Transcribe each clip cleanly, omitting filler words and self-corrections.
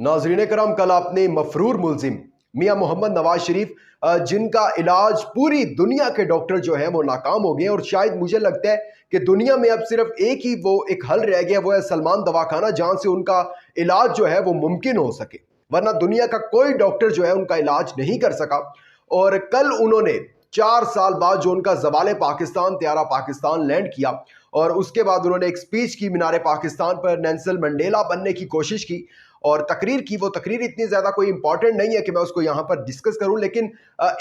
नाज़रीन करम, कल आपने मफरूर मुलजिम मियां मोहम्मद नवाज शरीफ जिनका इलाज पूरी दुनिया के डॉक्टर जो है वो नाकाम हो गए, और शायद मुझे लगता है कि दुनिया में अब सिर्फ एक ही वो एक हल रह गया, वो है सलमान दवाखाना, जहां से उनका इलाज जो है वो मुमकिन हो सके, वरना दुनिया का कोई डॉक्टर जो है उनका इलाज नहीं कर सका। और कल उन्होंने 4 साल बाद जो उनका जवाले पाकिस्तान त्यारा पाकिस्तान लैंड किया, और उसके बाद उन्होंने एक स्पीच की मीनारे पाकिस्तान पर, नेल्सन मंडेला बनने की कोशिश की और तकरीर की। वो तकरीर इतनी ज़्यादा कोई इंपॉर्टेंट नहीं है कि मैं उसको यहाँ पर डिस्कस करूँ, लेकिन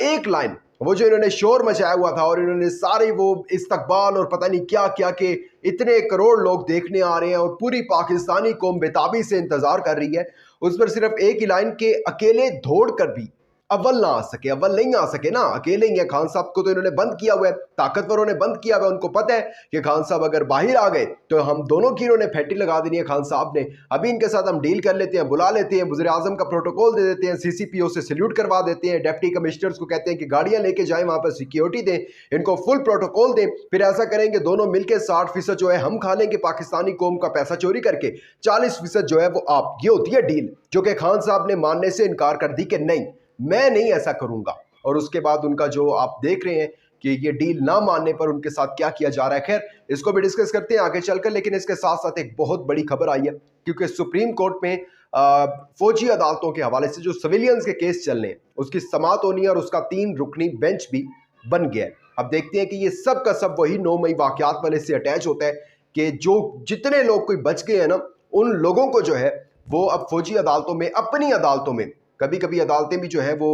एक लाइन वो जो इन्होंने शोर मचाया हुआ था, और इन्होंने सारे वो इस्तकबाल और पता नहीं क्या क्या के इतने करोड़ लोग देखने आ रहे हैं और पूरी पाकिस्तानी कौम बेताबी से इंतजार कर रही है, उस पर सिर्फ एक ही लाइन के अकेले दौड़ कर भी अव्वल ना आ सके, अव्वल नहीं आ सके ना, अकेले ही है। खान साहब को तो इन्होंने बंद किया हुआ है, ताकतवरों ने बंद किया हुआ है। उनको पता है कि खान साहब अगर बाहर आ गए तो हम दोनों की इन्होंने फैटी लगा देनी है खान साहब ने। अभी इनके साथ हम डील कर लेते हैं, बुला लेते हैं, वज़ीर आज़म का प्रोटोकॉल दे देते हैं, सीसीपीओ से सल्यूट करवा देते हैं, डिप्टी कमिश्नर्स को कहते हैं कि गाड़ियां लेके जाएं, वहां पर सिक्योरिटी दें, इनको फुल प्रोटोकॉल दें। फिर ऐसा करेंगे दोनों मिलकर 60% जो है हम खा लेंगे पाकिस्तानी कौम का पैसा चोरी करके, 40% जो है वो आप। ये होती है डील, जो कि खान साहब ने मानने से इनकार कर दी कि नहीं, मैं नहीं ऐसा करूंगा। और उसके बाद उनका जो आप देख रहे हैं कि ये डील ना मानने पर उनके साथ क्या किया जा रहा है, खैर इसको भी डिस्कस करते हैं आगे चलकर। लेकिन इसके साथ साथ एक बहुत बड़ी खबर आई है, क्योंकि सुप्रीम कोर्ट में फौजी अदालतों के हवाले से जो सिविलियंस के केस चल रहे हैं उसकी समाअत होनी है, और उसका 3 रुकनी बेंच भी बन गया है। अब देखते हैं कि ये सब का सब वही 9 मई वाकयात वाले से अटैच होता है कि जो जितने लोग कोई बच गए हैं ना, उन लोगों को जो है वो अब फौजी अदालतों में, अपनी अदालतों में, कभी कभी अदालतें भी जो है वो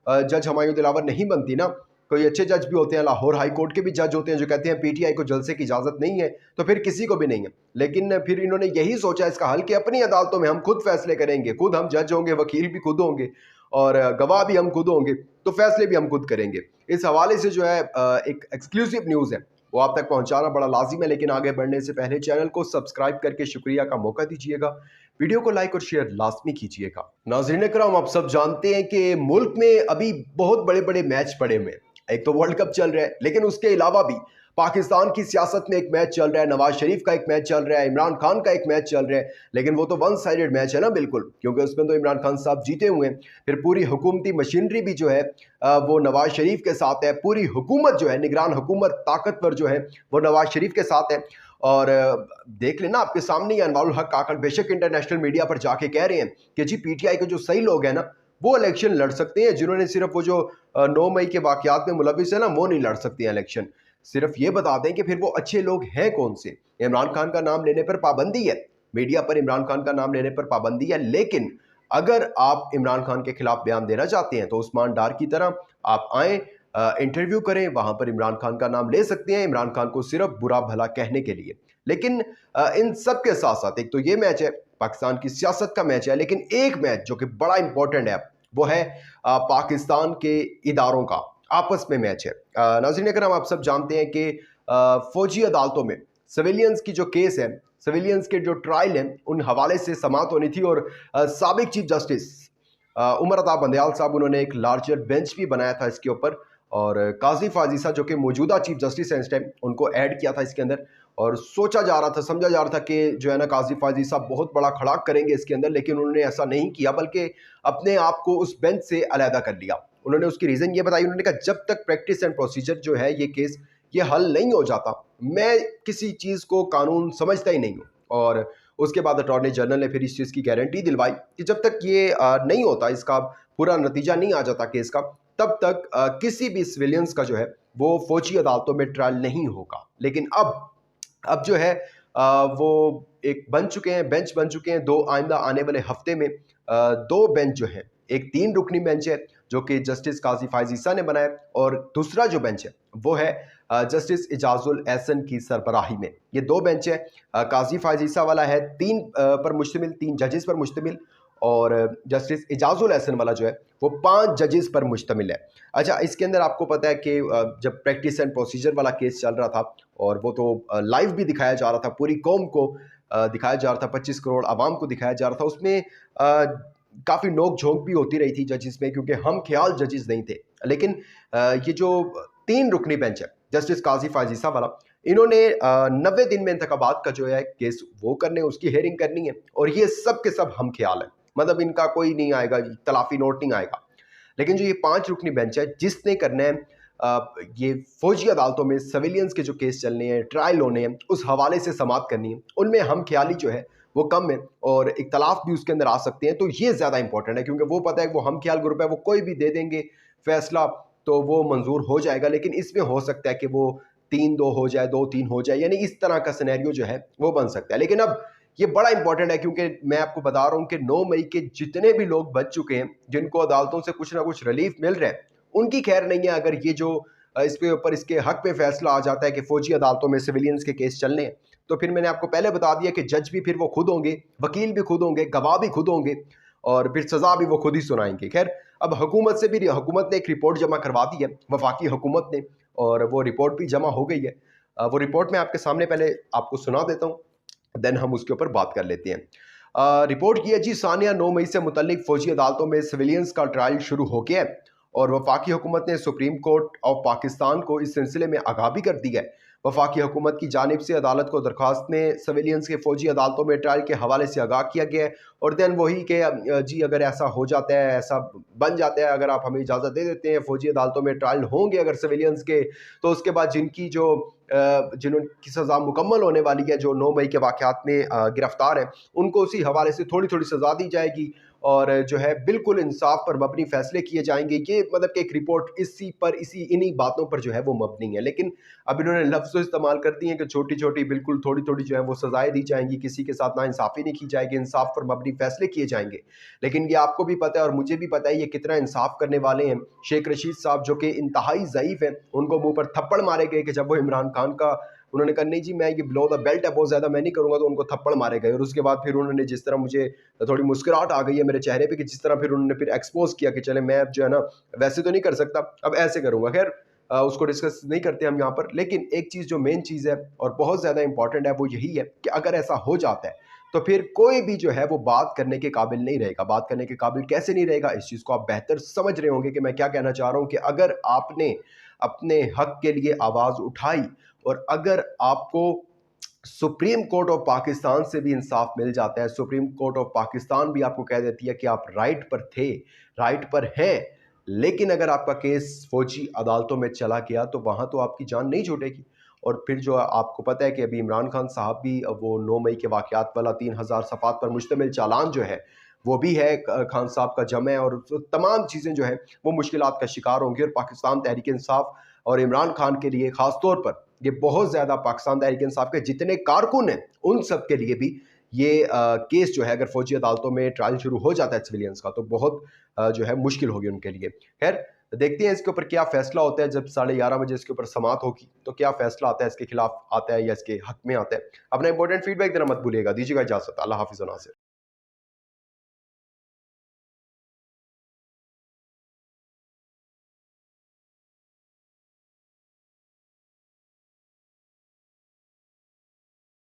जज हुमायूं दिलावर नहीं बनती ना, कोई अच्छे जज भी होते हैं, लाहौर हाई कोर्ट के भी जज होते हैं जो कहते हैं पीटीआई को जलसे की इजाजत नहीं है, तो फिर किसी को भी नहीं है। लेकिन फिर इन्होंने यही सोचा इसका हल कि अपनी अदालतों में हम खुद फैसले करेंगे, खुद हम जज होंगे, वकील भी खुद होंगे और गवाह भी हम खुद होंगे, तो फैसले भी हम खुद करेंगे। इस हवाले से जो है एक एक्सक्लूसिव न्यूज़ है वो आप तक पहुंचाना बड़ा लाजिम है। लेकिन आगे बढ़ने से पहले चैनल को सब्सक्राइब करके शुक्रिया का मौका दीजिएगा, वीडियो को लाइक और शेयर लाजमी कीजिएगा। नाज़रीन करम, आप सब जानते हैं कि मुल्क में अभी बहुत बड़े बड़े मैच पड़े हुए हैं। एक तो वर्ल्ड कप चल रहा है, लेकिन उसके अलावा भी पाकिस्तान की सियासत में एक मैच चल रहा है, नवाज शरीफ का एक मैच चल रहा है, इमरान खान का एक मैच चल रहा है। लेकिन वो तो वन साइडेड मैच है ना, बिल्कुल, क्योंकि उसमें तो इमरान खान साहब जीते हुए हैं। फिर पूरी हुकूमती मशीनरी भी जो है वो नवाज शरीफ के साथ है, पूरी हुकूमत जो है, निगरान हुकूमत ताकतवर जो है वो नवाज शरीफ के साथ है। और देख लेना आपके सामने ही अनवारुल हक काकड़ बेशक इंटरनेशनल मीडिया पर जाके कह रहे हैं कि जी पीटीआई के जो सही लोग हैं ना वो इलेक्शन लड़ सकते हैं, जिन्होंने सिर्फ वो जो 9 मई के वाकयात में मुलविस है ना वो नहीं लड़ सकते हैं इलेक्शन। सिर्फ ये बता दें कि फिर वो अच्छे लोग हैं कौन से। इमरान खान का नाम लेने पर पाबंदी है, मीडिया पर इमरान खान का नाम लेने पर पाबंदी है, लेकिन अगर आप इमरान खान के खिलाफ बयान देना चाहते हैं तो उस्मान डार की तरह आप आए, इंटरव्यू करें, वहां पर इमरान खान का नाम ले सकते हैं, इमरान खान को सिर्फ बुरा भला कहने के लिए। लेकिन इन सब के साथ साथ एक तो ये मैच है, पाकिस्तान की सियासत का मैच है, लेकिन एक मैच जो कि बड़ा इंपॉर्टेंट है वो है पाकिस्तान के इदारों का आपस में मैच है। नाज़रीन करम, आप सब जानते हैं कि फौजी अदालतों में सिविलियंस की जो केस है, सिविलियंस के जो ट्रायल हैं, उन हवाले से समाअत होनी थी, और साबिक चीफ जस्टिस उमर अता बंदयाल साहब, उन्होंने एक लार्जर बेंच भी बनाया था इसके ऊपर, और काजी फाजीसा जो कि मौजूदा चीफ जस्टिस हैं इस टाइम, उनको ऐड किया था इसके अंदर। और सोचा जा रहा था, समझा जा रहा था कि जो है ना काजी फाजीसा बहुत बड़ा खड़ाक करेंगे इसके अंदर, लेकिन उन्होंने ऐसा नहीं किया, बल्कि अपने आप को उस बेंच से अलहदा कर लिया। उन्होंने उसकी रीज़न ये बताई, उन्होंने कहा जब तक प्रैक्टिस एंड प्रोसीजर जो है ये केस ये हल नहीं हो जाता, मैं किसी चीज़ को कानून समझता ही नहीं हूँ। और उसके बाद अटॉर्नी जनरल ने फिर इस चीज़ की गारंटी दिलवाई कि जब तक ये नहीं होता, इसका पूरा नतीजा नहीं आ जाता केस का, तब तक किसी भी सिविलियंस का जो है वो फौजी अदालतों में ट्रायल नहीं होगा। लेकिन अब जो है वो एक बन चुके हैं, बेंच बन चुके हैं। 2 आइंदा आने वाले हफ्ते में 2 बेंच जो है, एक 3 रुकनी बेंच है जो कि जस्टिस काजी फायजीसा ने बनाया, और दूसरा जो बेंच है वो है जस्टिस इजाजुल एहसन की सरबराही में। ये 2 बेंच है, काजी फायजीसा वाला है 3 पर मुश्तमिल, 3 जजेस पर मुश्तमिल, और जस्टिस इजाजुल एहसन वाला जो है वो 5 जजेस पर मुश्तमिल है। अच्छा, इसके अंदर आपको पता है कि जब प्रैक्टिस एंड प्रोसीजर वाला केस चल रहा था, और वो तो लाइव भी दिखाया जा रहा था, पूरी कौम को दिखाया जा रहा था, 25 करोड़ आवाम को दिखाया जा रहा था, उसमें काफ़ी नोक झोंक भी होती रही थी जजेस में, क्योंकि हम ख्याल जजेस नहीं थे। लेकिन ये जो 3 रुकनी बेंच है, जस्टिस काजी फाजीसा वाला, इन्होंने 90 दिन में इंतखाबात का जो है केस वो करने, उसकी हेयरिंग करनी है, और ये सब के सब हम ख्याल है। मतलब इनका कोई नहीं आएगा, तलाफी नोट नहीं आएगा। लेकिन जो ये 5 रुकनी बेंच है, जिसने करना है ये फौजी अदालतों में सिविलियंस के जो केस चलने हैं, ट्रायल होने हैं, उस हवाले से समाअत करनी है, उनमें हम ख्याली जो है वो कम है और इख्तलाफ भी उसके अंदर आ सकते हैं। तो ये ज़्यादा इंपॉर्टेंट है, क्योंकि वो पता है कि वो हम ख्याल ग्रुप है, वो कोई भी दे देंगे फैसला तो वो मंजूर हो जाएगा। लेकिन इसमें हो सकता है कि वो 3-2 हो जाए, 2-3 हो जाए, यानी इस तरह का सिनेरियो जो है वो बन सकता है। लेकिन अब ये बड़ा इंपॉर्टेंट है, क्योंकि मैं आपको बता रहा हूं कि 9 मई के जितने भी लोग बच चुके हैं, जिनको अदालतों से कुछ ना कुछ रिलीफ मिल रहा है, उनकी खैर नहीं है अगर ये जो इसके ऊपर इसके हक पे फैसला आ जाता है कि फौजी अदालतों में सिविलियंस के केस चलने हैं। तो फिर मैंने आपको पहले बता दिया कि जज भी फिर वो खुद होंगे, वकील भी खुद होंगे, गवाह भी खुद होंगे और फिर सजा भी वो खुद ही सुनाएंगे। खैर, अब हुकूमत से भी, हुकूमत ने एक रिपोर्ट जमा करवा दी है, वफाकी हुकूमत ने, और वो रिपोर्ट भी जमा हो गई है। वो रिपोर्ट मैं आपके सामने पहले आपको सुना देता हूँ, देन हम उसके ऊपर बात कर लेते हैं। रिपोर्ट की है जी, सानिया 9 मई से मुतल्लिक फौजी अदालतों में सिविलियंस का ट्रायल शुरू हो गया है और वफाकी हुकूमत ने सुप्रीम कोर्ट ऑफ पाकिस्तान को इस सिलसिले में आगाह भी कर दी है। वफाकी हुकूमत की जानिब से अदालत को दरख्वास्त में सिविलियंस के फौजी अदालतों में ट्रायल के हवाले से आगाह किया गया है और देन वही कि जी अगर ऐसा हो जाता है, ऐसा बन जाता है, अगर आप हमें इजाज़त दे देते हैं फौजी अदालतों में ट्रायल होंगे अगर सिविलियंस के, तो उसके बाद जिनकी जो जिनकी सज़ा मुकम्मल होने वाली है, जो 9 मई के वाक़यात में गिरफ्तार हैं, उनको उसी हवाले से थोड़ी थोड़ी सज़ा दी जाएगी और जो है बिल्कुल इंसाफ पर मबनी फैसले किए जाएंगे। ये मतलब कि एक रिपोर्ट इसी पर, इन्हीं बातों पर जो है वो मबनी है। लेकिन अब इन्होंने लफ्ज़ इस्तेमाल कर दिए हैं कि छोटी छोटी, बिल्कुल थोड़ी थोड़ी जो है वो सज़ाएं दी जाएंगी, किसी के साथ नाइंसाफ़ी नहीं की जाएगी, इंसाफ पर मबनी फैसले किए जाएंगे। लेकिन ये आपको भी पता है और मुझे भी पता है ये कितना इंसाफ करने वाले हैं। शेख रशीद साहब जो कि इंतहाई ज़ईफ़ हैं, उनको मुँह पर थप्पड़ मारे गए कि जब वो इमरान खान का, उन्होंने कहा नहीं जी मैं ये बिलो द बेल्ट है, बहुत ज़्यादा मैं नहीं करूँगा, तो उनको थप्पड़ मारे गए। और उसके बाद फिर उन्होंने जिस तरह, मुझे थोड़ी मुस्कुराहट आ गई है मेरे चेहरे पे कि जिस तरह फिर उन्होंने फिर एक्सपोज किया कि चले मैं अब जो है ना वैसे तो नहीं कर सकता, अब ऐसे करूँगा। खैर, उसको डिस्कस नहीं करते हम यहाँ पर। लेकिन एक चीज़ जो मेन चीज़ है और बहुत ज़्यादा इंपॉर्टेंट है वो यही है कि अगर ऐसा हो जाता है तो फिर कोई भी जो है वो बात करने के काबिल नहीं रहेगा। बात करने के काबिल कैसे नहीं रहेगा, इस चीज़ को आप बेहतर समझ रहे होंगे कि मैं क्या कहना चाह रहा हूँ। कि अगर आपने अपने हक के लिए आवाज़ उठाई और अगर आपको सुप्रीम कोर्ट ऑफ पाकिस्तान से भी इंसाफ मिल जाता है, सुप्रीम कोर्ट ऑफ पाकिस्तान भी आपको कह देती है कि आप राइट पर थे, राइट पर हैं, लेकिन अगर आपका केस फौजी अदालतों में चला गया तो वहाँ तो आपकी जान नहीं छूटेगी। और फिर जो आपको पता है कि अभी इमरान खान साहब भी वो 9 मई के वाक़यात वाला 3000 सफ़ात पर मुश्तमिल चालान जो है वो भी है, खान साहब का जमा है, और तो तमाम चीज़ें जो हैं वो मुश्किलात का शिकार होंगी। और पाकिस्तान तहरीक इंसाफ और इमरान खान के लिए ख़ास तौर पर ये बहुत ज़्यादा, पाकिस्तान तहरीक इंसाफ के जितने कारकुन हैं उन सब के लिए भी ये केस जो है अगर फौजी अदालतों में ट्रायल शुरू हो जाता है सिविलियंस का, तो बहुत जो है मुश्किल होगी उनके लिए। खैर, देखते हैं इसके ऊपर क्या फैसला होता है। जब 11:30 बजे इसके ऊपर समाअत होगी तो क्या फैसला आता है, इसके खिलाफ आता है या इसके हक में आता है। अपना इंपॉर्टेंट फीडबैक देना मत भूलिएगा। दीजिएगा इजाज़त। अल्लाह हाफिज़।